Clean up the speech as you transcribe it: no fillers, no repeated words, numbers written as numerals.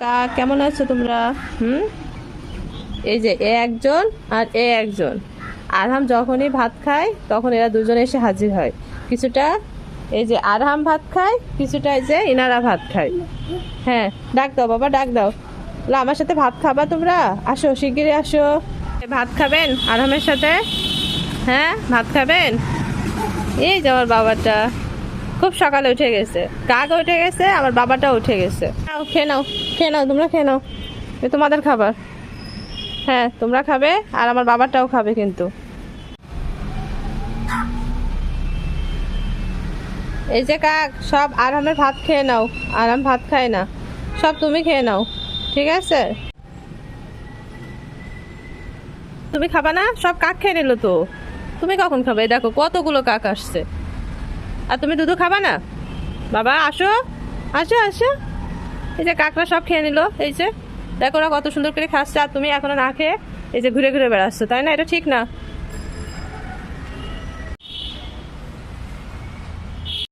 কাক কেমন আছো তোমরা? এই যে এ একজন আর এ একজন। আরহাম যখনই ভাত খায় তখন এরা দুজনে এসে হাজির হয়। কিছুটা এই যে আরহাম ভাত খায়, কিছুটা এই যে ইনারা ভাত খায়। হ্যাঁ, ডাক দাও বাবা, ডাক দাও। লা, আমার সাথে ভাত খাবা তোমরা? আসো, শিগগিরই আসো। ভাত খাবেন আরহামের সাথে? হ্যাঁ, ভাত খাবেন? এই যে আমার বাবাটা খুব সকালে উঠে গেছে, কাক উঠে গেছে, আমার বাবাটাও উঠে গেছে। নাও, খেয়ে নাও, খেয়ে নাও, তোমরা খেয়ে নাও, এ তোমাদের খাবার। হ্যাঁ, তোমরা খাবে আর আমার বাবাটাও খাবে কিন্তু। এই যে কাক, সব আরামের ভাত খেয়ে নাও। আরাম ভাত খায় না, সব তুমি খেয়ে নাও, ঠিক আছে? তুমি খাবা না? সব কাক খেয়ে নিল তো, তুমি কখন খাবে? এই দেখো কতগুলো কাক আসছে। আর তুমি দুধু খাবা না? বাবা আসো, আসো আসো। এই যে কাকরা সব খেয়ে নিল। এই যে দেখো ওরা কত সুন্দর করে খাচ্ছে, আর তুমি এখনো না খেয়ে এই যে ঘুরে ঘুরে বেড়াচ্ছ, তাই না? এটা ঠিক না।